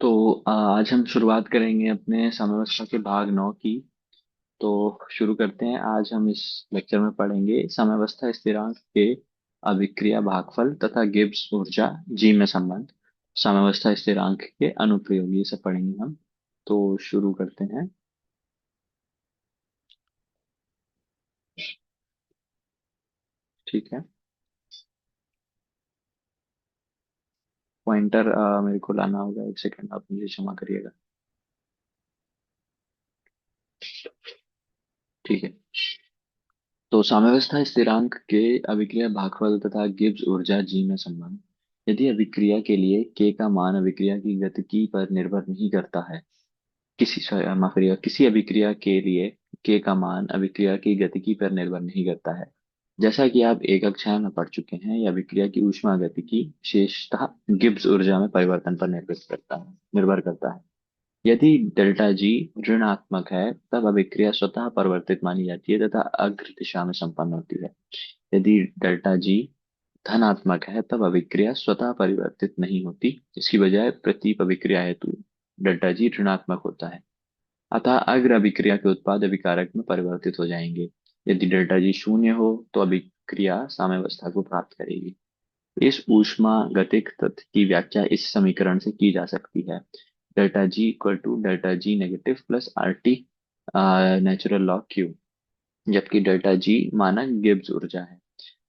आज हम शुरुआत करेंगे अपने समव्यवस्था के भाग 9 की। तो शुरू करते हैं। आज हम इस लेक्चर में पढ़ेंगे समव्यवस्था स्थिरांक के अभिक्रिया भागफल तथा गिब्स ऊर्जा जी में संबंध। समव्यवस्था स्थिरांक के अनुप्रयोग ये सब पढ़ेंगे हम। तो शुरू करते हैं। ठीक है। पॉइंटर मेरे को लाना होगा, एक सेकंड आप मुझे क्षमा करिएगा। ठीक है। तो साम्यावस्था स्थिरांक के अभिक्रिया भागफल तथा गिब्स ऊर्जा जी में संबंध। यदि अभिक्रिया के लिए k का मान अभिक्रिया की गतिकी पर निर्भर नहीं करता है। माफ करिएगा, किसी अभिक्रिया के लिए k का मान अभिक्रिया की गतिकी पर निर्भर नहीं करता है। जैसा कि आप एक कक्षा में पढ़ चुके हैं, यह अभिक्रिया की ऊष्मा गतिकी विशेषतः गिब्स ऊर्जा में परिवर्तन पर निर्भर करता है। यदि डेल्टा जी ऋणात्मक है तब अभिक्रिया स्वतः परिवर्तित मानी जाती है तथा अग्र दिशा में संपन्न होती है। यदि डेल्टा जी धनात्मक है तब अभिक्रिया स्वतः परिवर्तित नहीं होती, इसकी बजाय प्रतीप अभिक्रिया हेतु डेल्टा जी ऋणात्मक होता है। अतः अग्र अभिक्रिया के उत्पाद अभिकारक में परिवर्तित हो जाएंगे। यदि डेल्टा जी शून्य हो तो अभिक्रिया साम्यावस्था को प्राप्त करेगी। इस ऊष्मा गतिक तथ्य की व्याख्या इस समीकरण से की जा सकती है। Delta G equal to delta G negative plus R T natural log Q, जबकि डेल्टा जी मानक गिब्स ऊर्जा है।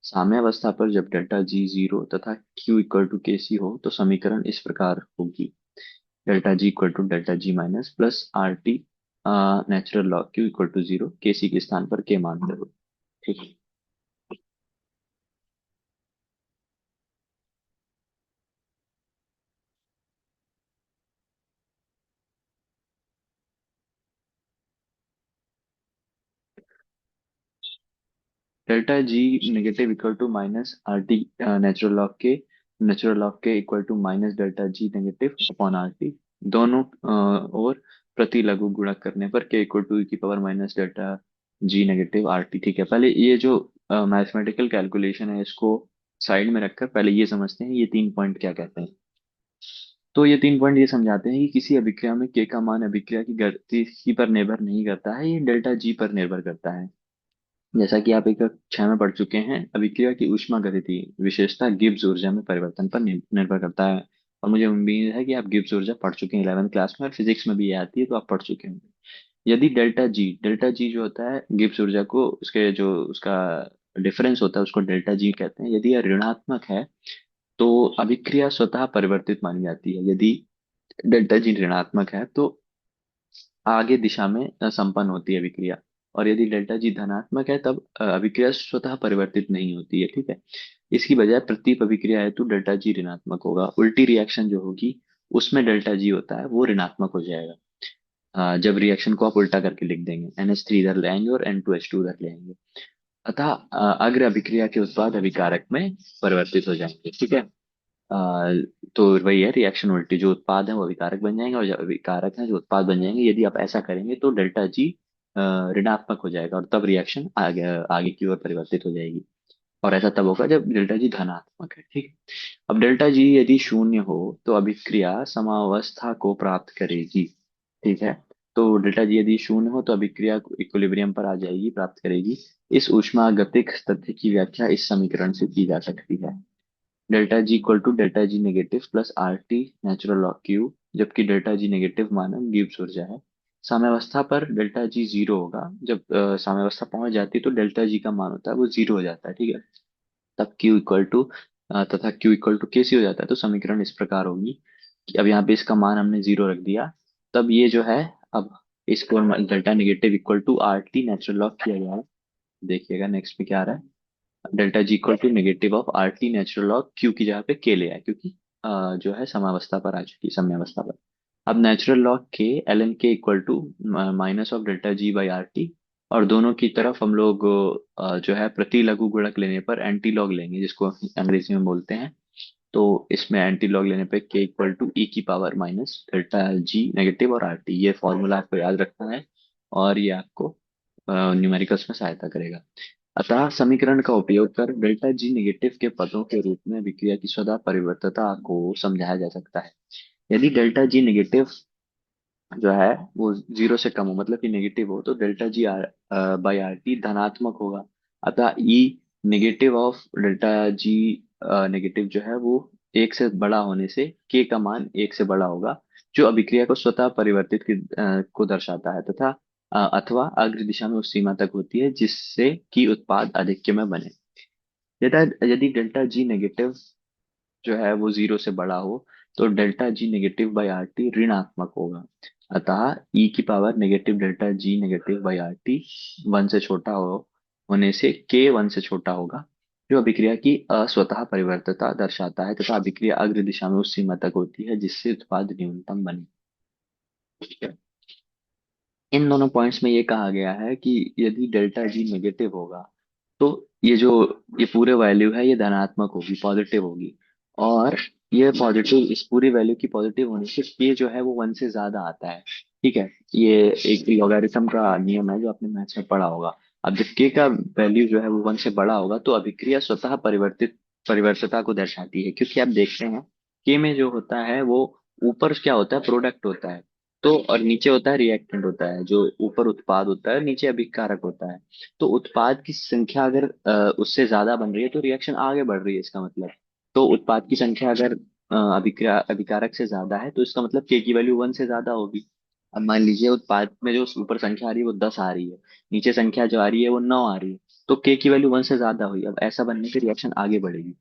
साम्यावस्था पर जब डेल्टा जी जीरो तथा Q equal to K C हो तो समीकरण इस प्रकार होगी। Delta G equal to delta G minus plus R T natural log Q equal to zero, K C के स्थान पर के मान रहो। ठीक है। Delta G negative equal to minus R T natural log K equal to minus delta G negative upon R T. दोनों और प्रति लघु गुणक करने पर के इक्वल टू की power minus delta G negative R T. ठीक है, पहले ये जो मैथमेटिकल कैलकुलेशन है इसको साइड में रखकर पहले ये समझते हैं ये तीन पॉइंट क्या कहते हैं। तो ये तीन पॉइंट ये समझाते हैं कि किसी अभिक्रिया में के का मान अभिक्रिया की गति पर निर्भर नहीं करता है, ये डेल्टा जी पर निर्भर करता है। जैसा कि आप एक कक्षा में पढ़ चुके हैं, अभिक्रिया की ऊष्मा गतिकी विशेषता गिब्स ऊर्जा में परिवर्तन पर निर्भर करता है। और मुझे उम्मीद है कि आप गिब्स ऊर्जा पढ़ चुके हैं 11th क्लास में, और फिजिक्स में भी ये आती है तो आप पढ़ चुके होंगे। यदि डेल्टा जी जो होता है गिब्स ऊर्जा को, उसके जो उसका डिफरेंस होता है उसको डेल्टा जी कहते हैं। यदि यह ऋणात्मक है तो अभिक्रिया स्वतः परिवर्तित मानी जाती है। यदि डेल्टा जी ऋणात्मक है तो आगे दिशा में संपन्न होती है अभिक्रिया। और यदि डेल्टा जी धनात्मक है तब अभिक्रिया स्वतः परिवर्तित नहीं होती है। ठीक है। इसकी बजाय प्रतीप अभिक्रिया हेतु डेल्टा जी ऋणात्मक होगा। उल्टी रिएक्शन जो होगी उसमें डेल्टा जी होता है वो ऋणात्मक हो जाएगा। जब रिएक्शन को आप उल्टा करके लिख देंगे, NH3 इधर ले आएंगे और N2H2 उधर ले आएंगे। अतः अग्र अभिक्रिया के उत्पाद अभिकारक में परिवर्तित हो जाएंगे। ठीक है। तो वही है रिएक्शन उल्टी, जो उत्पाद है वो अभिकारक बन जाएंगे और जो अभिकारक है जो उत्पाद बन जाएंगे। यदि आप ऐसा करेंगे तो डेल्टा जी ऋणात्मक हो जाएगा और तब रिएक्शन आगे आगे की ओर परिवर्तित हो जाएगी। और ऐसा तब होगा जब डेल्टा जी धनात्मक है। ठीक है। अब डेल्टा जी यदि शून्य हो तो अभिक्रिया समावस्था को प्राप्त करेगी। ठीक है। तो डेल्टा जी यदि शून्य हो तो अभिक्रिया इक्विलिब्रियम पर आ जाएगी, प्राप्त करेगी। इस ऊष्मागतिक तथ्य की व्याख्या इस समीकरण से की जा सकती है। Delta G equal to delta G negative plus R T natural log Q, जबकि डेल्टा जी नेगेटिव मानक गिब्स ऊर्जा है। साम्यावस्था पर डेल्टा जी जीरो होगा। जब साम्यावस्था पहुंच जाती है तो डेल्टा जी का मान होता है वो जीरो हो जाता है। ठीक है। तब Q इक्वल टू तथा Q equal to K C हो जाता है। तो समीकरण इस प्रकार होगी कि अब यहाँ पे इसका मान हमने जीरो रख दिया। तब ये जो है, अब इसको delta negative equal to R T natural log किया गया है। देखिएगा नेक्स्ट पे क्या आ रहा है। Delta G equal to negative of R T natural log Q की जगह पे के ले आए, क्योंकि जो है समावस्था पर आ चुकी है, समयावस्था पर। अब natural log K L N K equal to minus of delta G by R T. और दोनों की तरफ हम लोग जो है प्रति लघु गुणक लेने पर एंटी लॉग लेंगे, जिसको अंग्रेजी में बोलते हैं। तो इसमें एंटी लॉग लेने पे के इक्वल टू ई की power minus delta G negative और आर टी, ये फॉर्मूला आपको याद रखना है। और ये आपको न्यूमेरिकल्स में सहायता करेगा। अतः समीकरण का उपयोग कर डेल्टा जी नेगेटिव के पदों के रूप में विक्रिया की स्वतः परिवर्तता को समझाया जा सकता है। यदि डेल्टा जी नेगेटिव जो है वो जीरो से कम हो, मतलब कि नेगेटिव हो, तो delta G R by R T धनात्मक होगा। अतः e negative of delta G negative जो है वो एक से बड़ा होने से के का मान एक से बड़ा होगा, जो अभिक्रिया को स्वतः परिवर्तित को दर्शाता है, तथा अथवा अग्र दिशा में उस सीमा तक होती है जिससे कि उत्पाद अधिक्य में बने। यदि यदि डेल्टा जी नेगेटिव जो है वो जीरो से बड़ा हो, तो delta G negative by R T ऋणात्मक होगा। अतः ई की power negative delta G negative by R T one से छोटा हो होने से के वन से छोटा होगा, जो अभिक्रिया की अस्वतः परिवर्तता दर्शाता है, तथा अभिक्रिया अग्र दिशा में उस सीमा तक होती है जिससे उत्पाद न्यूनतम बने। ठीक है। इन दोनों पॉइंट्स में ये कहा गया है कि यदि डेल्टा जी नेगेटिव होगा, तो ये जो ये पूरे वैल्यू है ये धनात्मक होगी, पॉजिटिव होगी। और ये पॉजिटिव, इस पूरी वैल्यू की पॉजिटिव होने से के जो है वो वन से ज्यादा आता है। ठीक है। ये एक लॉगरिथम का नियम है जो आपने मैथ्स में पढ़ा होगा। अब जब के का वैल्यू जो है वो वन से बड़ा होगा, तो अभिक्रिया स्वतः परिवर्तिता को दर्शाती है, क्योंकि आप देखते हैं के में जो होता है वो ऊपर क्या होता है, प्रोडक्ट होता है। तो और नीचे होता है रिएक्टेंट होता है, जो ऊपर उत्पाद होता है नीचे अभिकारक होता है। तो उत्पाद की संख्या अगर उससे ज्यादा बन रही है तो रिएक्शन आगे बढ़ रही है, इसका मतलब। तो उत्पाद की संख्या अगर अभिक्रिया अभिकारक से ज्यादा है, तो इसका मतलब के की वैल्यू वन से ज्यादा होगी। अब मान लीजिए उत्पाद में जो ऊपर संख्या आ रही है वो 10 आ रही है, नीचे संख्या जो आ रही है वो 9 आ रही है, तो के की वैल्यू वन से ज्यादा हुई। अब ऐसा बनने से रिएक्शन आगे बढ़ेगी।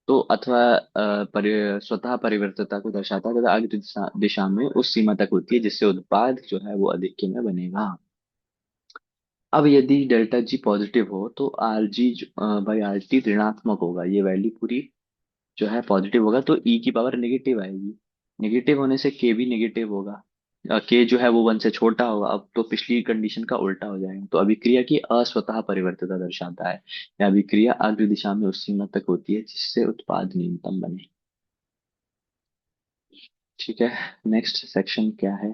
तो अथवा स्वतः परिवर्तता को दर्शाता है, तथा आगे दिशा में उस सीमा तक होती है जिससे उत्पाद जो है वो अधिक्य में बनेगा। अब यदि डेल्टा जी पॉजिटिव हो, तो R G by R T ऋणात्मक होगा। ये वैल्यू पूरी जो है पॉजिटिव होगा, तो ई की पावर नेगेटिव आएगी। नेगेटिव होने से के भी नेगेटिव होगा। के जो है वो वन से छोटा होगा। अब तो पिछली कंडीशन का उल्टा हो जाएगा, तो अभिक्रिया की अस्वतः परिवर्तिता दर्शाता है। यह अभिक्रिया अग्र दिशा में उस सीमा तक होती है जिससे उत्पाद न्यूनतम बने। ठीक है। नेक्स्ट सेक्शन क्या है?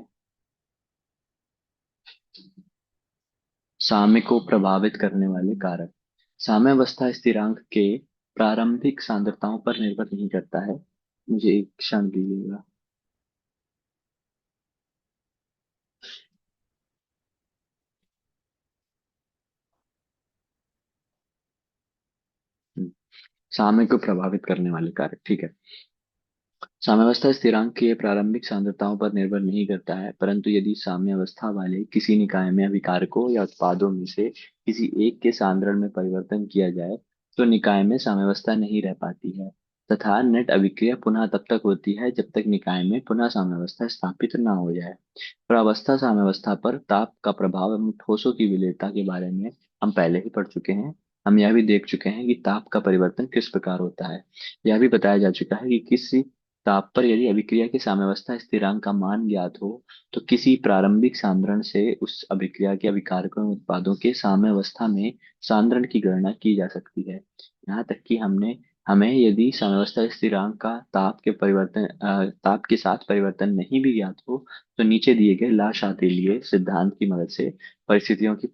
साम्य को प्रभावित करने वाले कारक। साम्यावस्था स्थिरांक के प्रारंभिक सांद्रताओं पर निर्भर नहीं करता है। मुझे एक क्षण दीजिएगा। हम्म, साम्य को प्रभावित करने वाले कारक। ठीक है। साम्यावस्था स्थिरांक के प्रारंभिक सांद्रताओं पर निर्भर नहीं करता है, परंतु यदि साम्यावस्था वाले किसी निकाय में अभिकारकों या उत्पादों में से किसी एक के सांद्रण में परिवर्तन किया जाए, तो निकाय में साम्यावस्था नहीं रह पाती है, तथा नेट अभिक्रिया पुनः तब तक होती है जब तक निकाय में पुनः साम्यावस्था स्थापित न हो जाए। प्रावस्था साम्यावस्था पर ताप का प्रभाव एवं ठोसों की विलेयता के बारे में हम पहले ही पढ़ चुके हैं। हम यह भी देख चुके हैं कि ताप का परिवर्तन किस प्रकार होता है। यह भी बताया जा चुका है कि किसी ताप पर यदि अभिक्रिया के साम्यावस्था स्थिरांक का मान ज्ञात हो, तो किसी प्रारंभिक सांद्रण से उस अभिक्रिया के अभिकारकों एवं उत्पादों के साम्यावस्था में सांद्रण की गणना की जा सकती है। यहाँ तक कि हमने हमें यदि साम्यावस्था स्थिरांक का ताप के साथ परिवर्तन नहीं भी ज्ञात हो, तो नीचे दिए गए ला शातिलीय सिद्धांत की मदद से परिस्थितियों की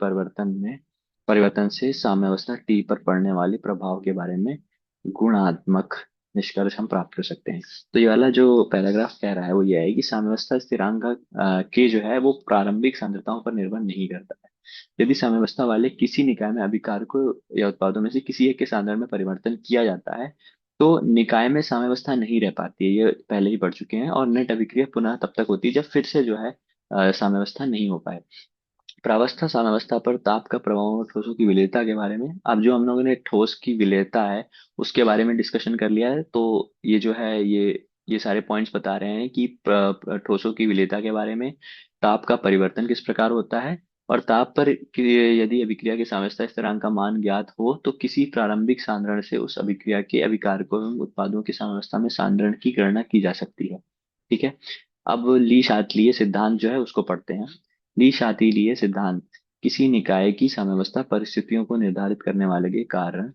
परिवर्तन से साम्यावस्था टी पर पड़ने वाले प्रभाव के बारे में गुणात्मक निष्कर्ष हम प्राप्त कर सकते हैं। तो ये वाला जो पैराग्राफ कह रहा है वो ये है कि साम्यावस्था स्थिरांक के जो है वो प्रारंभिक सांद्रताओं पर निर्भर नहीं करता है। यदि साम्यावस्था वाले किसी निकाय में अभिकारकों या उत्पादों में से किसी एक के सांद्रण में परिवर्तन किया जाता है, तो निकाय में साम्यावस्था नहीं रह पाती है। ये पहले ही पढ़ चुके हैं। और नेट अभिक्रिया पुनः तब तक होती है जब फिर से जो है साम्यावस्था नहीं हो पाए। प्रावस्था साम्यावस्था पर ताप का प्रभाव और ठोसों की विलेयता के बारे में, अब जो हम लोगों ने ठोस की विलेयता है उसके बारे में डिस्कशन कर लिया है, तो ये जो है ये सारे पॉइंट्स बता रहे हैं कि ठोसों की विलेयता के बारे में, ताप का परिवर्तन किस प्रकार होता है, और ताप पर यदि अभिक्रिया के साम्यावस्था स्थिरांक का मान ज्ञात हो, तो किसी प्रारंभिक सांद्रण से उस अभिक्रिया के अभिकारकों एवं उत्पादों की साम्यावस्था में सांद्रण की गणना की जा सकती है। ठीक है। अब ली शातलीय सिद्धांत जो है उसको पढ़ते हैं। द्विशातिलीय सिद्धांत किसी निकाय की साम्यावस्था परिस्थितियों को निर्धारित करने वाले के कारण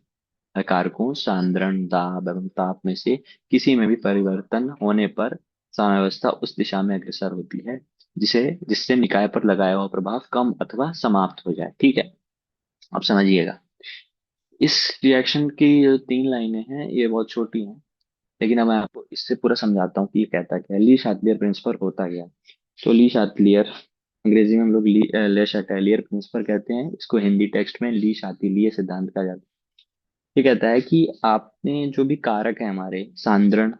कारकों सांद्रण दाब एवं ताप में से किसी में भी परिवर्तन होने पर साम्यावस्था उस दिशा में अग्रसर होती है जिसे जिससे निकाय पर लगाया हुआ प्रभाव कम अथवा समाप्त हो जाए। ठीक है। अब समझिएगा। इस रिएक्शन की जो तीन लाइनें हैं ये बहुत छोटी हैं। लेकिन अब मैं आपको इससे पूरा समझाता हूँ कि ये कहता क्या है, ली शातलियर प्रिंसिपल होता क्या है। तो ली शातलियर, अंग्रेजी में हम लोग ले शातलियर प्रिंसिपल कहते हैं, इसको हिंदी टेक्स्ट में ली शातिलीय सिद्धांत कहा जाता है। ये कहता है कि आपने जो भी कारक है हमारे सांद्रण,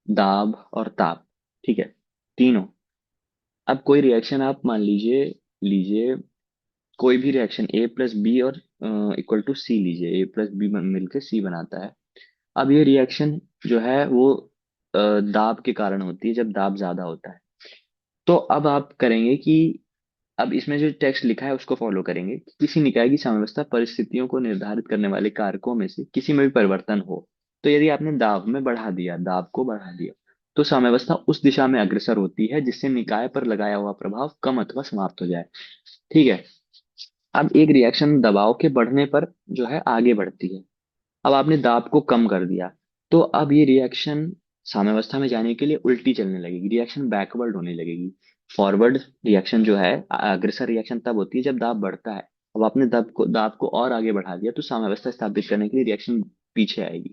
दाब और ताप, ठीक है, तीनों, अब कोई रिएक्शन आप मान लीजिए, लीजिए कोई भी रिएक्शन ए प्लस बी और इक्वल टू सी लीजिए, ए प्लस बी मिलकर सी बनाता है। अब ये रिएक्शन जो है वो दाब के कारण होती है, जब दाब ज्यादा होता है। तो अब आप करेंगे कि अब इसमें जो टेक्स्ट लिखा है उसको फॉलो करेंगे कि किसी निकाय की साम्यावस्था परिस्थितियों को निर्धारित करने वाले कारकों में से किसी में भी परिवर्तन हो। तो यदि आपने दाब में बढ़ा दिया, दाब को बढ़ा दिया, तो साम्यावस्था उस दिशा में अग्रसर होती है जिससे निकाय पर लगाया हुआ प्रभाव कम अथवा समाप्त हो जाए। ठीक है। अब एक रिएक्शन दबाव के बढ़ने पर जो है आगे बढ़ती है। अब आपने दाब को कम कर दिया, तो अब ये रिएक्शन साम्यावस्था में जाने के लिए उल्टी चलने लगेगी, रिएक्शन बैकवर्ड होने लगेगी। फॉरवर्ड रिएक्शन जो है, अग्रसर रिएक्शन तब होती है जब दाब बढ़ता है। अब आपने दाब को और आगे बढ़ा दिया, तो साम्यावस्था स्थापित करने के लिए रिएक्शन पीछे आएगी।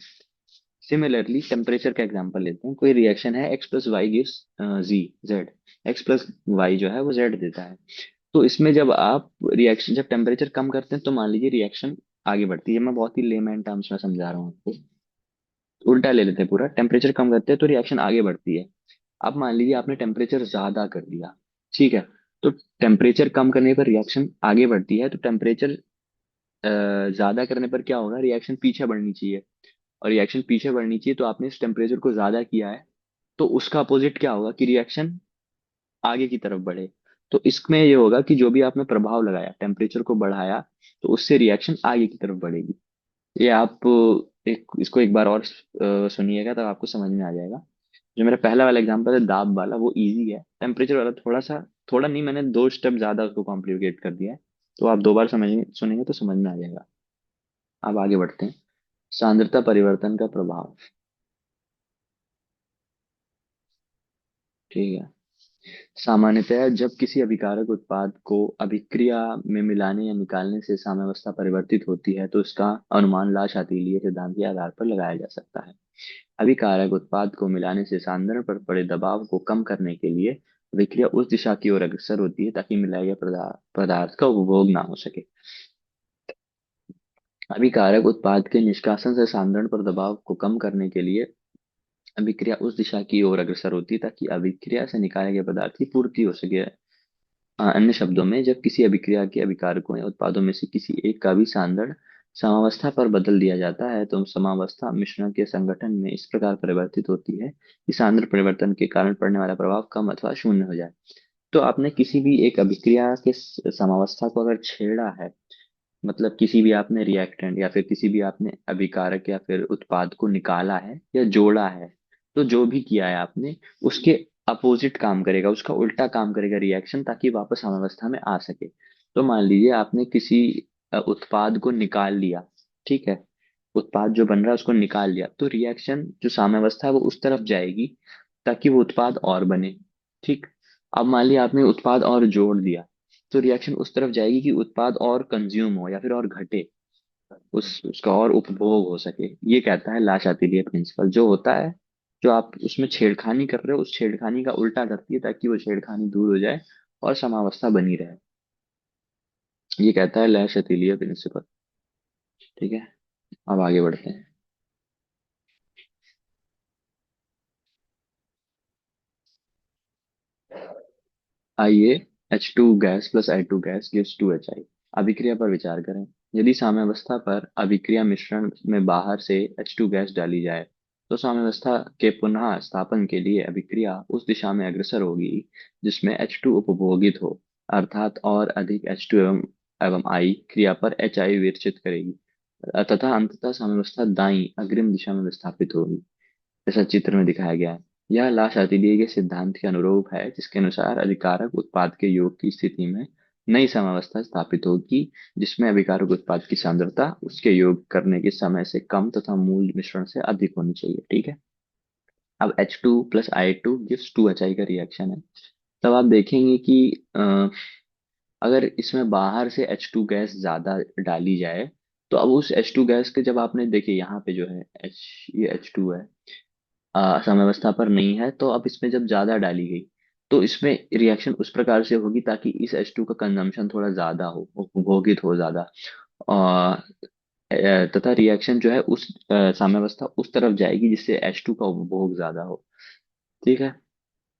सिमिलरली टेम्परेचर का एग्जांपल लेते हैं, कोई रिएक्शन है एक्स प्लस वाई गिव्स जी जेड, एक्स प्लस वाई जो है वो जेड देता है। तो इसमें जब आप रिएक्शन, जब टेम्परेचर कम करते हैं तो मान लीजिए रिएक्शन आगे बढ़ती है। मैं बहुत ही लेमैन टर्म्स में समझा रहा हूँ आपको, उल्टा ले लेते हैं पूरा, टेम्परेचर कम करते हैं तो रिएक्शन आगे बढ़ती है। अब मान लीजिए आपने टेम्परेचर ज्यादा कर दिया, ठीक है, तो टेम्परेचर कम करने पर रिएक्शन आगे बढ़ती है, तो टेम्परेचर ज्यादा करने पर क्या होगा, रिएक्शन पीछे बढ़नी चाहिए। और रिएक्शन पीछे बढ़नी चाहिए, तो आपने इस टेम्परेचर को ज्यादा किया है, तो उसका अपोजिट क्या होगा कि रिएक्शन आगे की तरफ बढ़े। तो इसमें ये होगा कि जो भी आपने प्रभाव लगाया, टेम्परेचर को बढ़ाया, तो उससे रिएक्शन आगे की तरफ बढ़ेगी। ये आप एक इसको एक बार और सुनिएगा, तब आपको समझ में आ जाएगा। जो मेरा पहला वाला एग्जांपल है दाब वाला, वो इजी है। टेम्परेचर वाला थोड़ा सा, थोड़ा नहीं, मैंने 2 स्टेप ज्यादा उसको कॉम्प्लिकेट कर दिया है। तो आप 2 बार समझेंगे, सुनेंगे तो समझ में आ जाएगा। अब आगे बढ़ते हैं। सांद्रता परिवर्तन का प्रभाव, ठीक है। सामान्यतया जब किसी अभिकारक उत्पाद को अभिक्रिया में मिलाने या निकालने से साम्यावस्था परिवर्तित होती है, तो इसका अनुमान ला शास्त्रीय सिद्धांत के आधार पर लगाया जा सकता है। अभिकारक उत्पाद को मिलाने से सांद्रण पर पड़े दबाव को कम करने के लिए अभिक्रिया उस दिशा की ओर अग्रसर होती है ताकि मिलाए गए पदार्थ का उपभोग ना हो सके। अभिकारक उत्पाद के निष्कासन से सांद्रण पर दबाव को कम करने के लिए अभिक्रिया उस दिशा की ओर अग्रसर होती है ताकि अभिक्रिया से निकाले गए पदार्थ की पूर्ति हो सके। अन्य शब्दों में, जब किसी अभिक्रिया के अभिकारकों या उत्पादों में से किसी एक का भी सांद्रण समावस्था पर बदल दिया जाता है, तो समावस्था मिश्रण के संगठन में इस प्रकार परिवर्तित होती है कि सांद्र परिवर्तन के कारण पड़ने वाला प्रभाव कम अथवा शून्य हो जाए। तो आपने किसी भी एक अभिक्रिया के समावस्था को अगर छेड़ा है, मतलब किसी भी आपने रिएक्टेंट या फिर किसी भी आपने अभिकारक या फिर उत्पाद को निकाला है या जोड़ा है, तो जो भी किया है आपने, उसके अपोजिट काम करेगा, उसका उल्टा काम करेगा रिएक्शन, ताकि वापस साम्यावस्था में आ सके। तो मान लीजिए आपने किसी उत्पाद को निकाल लिया, ठीक है, उत्पाद जो बन रहा है उसको निकाल लिया, तो रिएक्शन जो साम्यावस्था है वो उस तरफ जाएगी ताकि वो उत्पाद और बने। ठीक। अब मान लिया आपने उत्पाद और जोड़ दिया, तो रिएक्शन उस तरफ जाएगी कि उत्पाद और कंज्यूम हो या फिर और घटे, उसका और उपभोग हो सके। ये कहता है ला शातिलीय प्रिंसिपल, जो होता है, जो आप उसमें छेड़खानी कर रहे हो, उस छेड़खानी का उल्टा करती है ताकि वो छेड़खानी दूर हो जाए और समावस्था बनी रहे। ये कहता है ला शातिलीय प्रिंसिपल। ठीक है। अब आगे बढ़ते हैं। आइए, H2 gas plus I2 gas gives 2Hi अभिक्रिया पर विचार करें। यदि साम्यावस्था पर अभिक्रिया मिश्रण में बाहर से H2 गैस डाली जाए, तो साम्यावस्था के पुनः स्थापन के लिए अभिक्रिया उस दिशा में अग्रसर होगी जिसमें H2 उपभोगित हो, अर्थात और अधिक H2 एवं I क्रिया पर HI विरचित करेगी तथा अंततः साम्यावस्था दाईं अग्रिम दिशा में विस्थापित होगी, जैसा चित्र में दिखाया गया है। यह ला शातिलिय के सिद्धांत के अनुरूप है, जिसके अनुसार अभिकारक उत्पाद के योग की स्थिति में नई समावस्था स्थापित होगी जिसमें अभिकारक उत्पाद की सांद्रता उसके योग करने के समय से कम तथा मूल मिश्रण से अधिक होनी चाहिए। ठीक है। अब H2 plus I2 gives 2Hi का रिएक्शन है। तब आप देखेंगे कि अगर इसमें बाहर से H2 गैस ज्यादा डाली जाए, तो अब उस H2 गैस के, जब आपने देखिए यहाँ पे जो है H, ये H2 है, साम्यावस्था पर नहीं है, तो अब इसमें जब ज्यादा डाली गई तो इसमें रिएक्शन उस प्रकार से होगी ताकि इस H2 का कंजम्पशन थोड़ा ज्यादा हो, उपभोगित हो ज्यादा। तथा रिएक्शन जो है उस साम्यावस्था उस तरफ जाएगी जिससे H2 का उपभोग ज्यादा हो। ठीक है।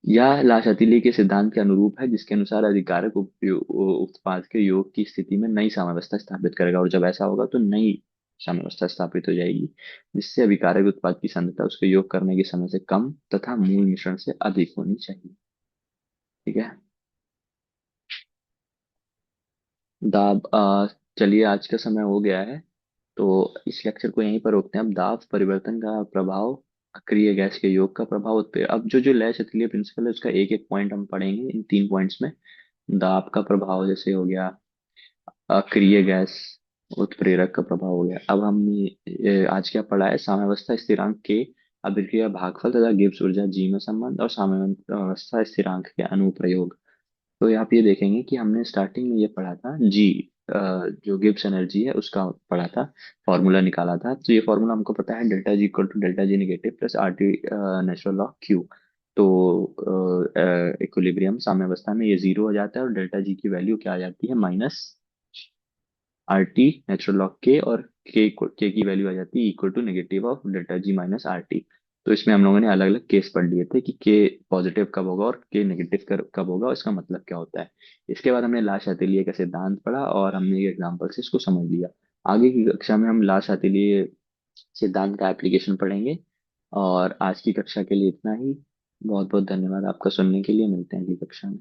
यह लाशातीली के सिद्धांत के अनुरूप है, जिसके अनुसार अधिकारक उत्पाद के योग की स्थिति में नई साम्यावस्था स्थापित करेगा, और जब ऐसा होगा तो नई साम्यावस्था स्थापित हो जाएगी, जिससे अभिकारक उत्पाद की सांद्रता उसके योग करने के समय से कम तथा मूल मिश्रण से अधिक होनी चाहिए। ठीक है। दाब चलिए, आज का समय हो गया है, तो इस लेक्चर को यहीं पर रोकते हैं। अब दाब परिवर्तन का प्रभाव, अक्रिय गैस के योग का प्रभाव अब जो जो लैस एथिलीय प्रिंसिपल है उसका एक एक पॉइंट हम पढ़ेंगे इन 3 पॉइंट्स में। दाब का प्रभाव जैसे हो गया, अक्रिय गैस उत्प्रेरक का प्रभाव हो गया। अब हमने आज क्या पढ़ा है, साम्यावस्था स्थिरांक के अभिक्रिया भागफल तथा गिब्स ऊर्जा जी में संबंध, और साम्यावस्था स्थिरांक के अनुप्रयोग। तो आप ये देखेंगे कि हमने स्टार्टिंग में ये पढ़ा था जी, जो गिब्स एनर्जी है उसका पढ़ा था, फॉर्मूला निकाला था। तो ये फॉर्मूला हमको पता है, delta G equal to delta G negative plus R T natural log Q. तो इक्विलिब्रियम साम्यावस्था में ये जीरो हो जाता है, और डेल्टा जी की वैल्यू क्या आ जाती है, minus R T natural log K, और के की वैल्यू आ जाती है equal to negative of delta G minus R T. तो इसमें हम लोगों ने अलग अलग केस पढ़ लिए थे कि के पॉजिटिव कब होगा और के नेगेटिव कब होगा, और इसका मतलब क्या होता है। इसके बाद हमने ला शातिलिय का सिद्धांत पढ़ा, और हमने एक एग्जाम्पल से इसको समझ लिया। आगे की कक्षा में हम ला शातिलिय सिद्धांत का एप्लीकेशन पढ़ेंगे। और आज की कक्षा के लिए इतना ही। बहुत बहुत धन्यवाद आपका सुनने के लिए। मिलते हैं अगली कक्षा में।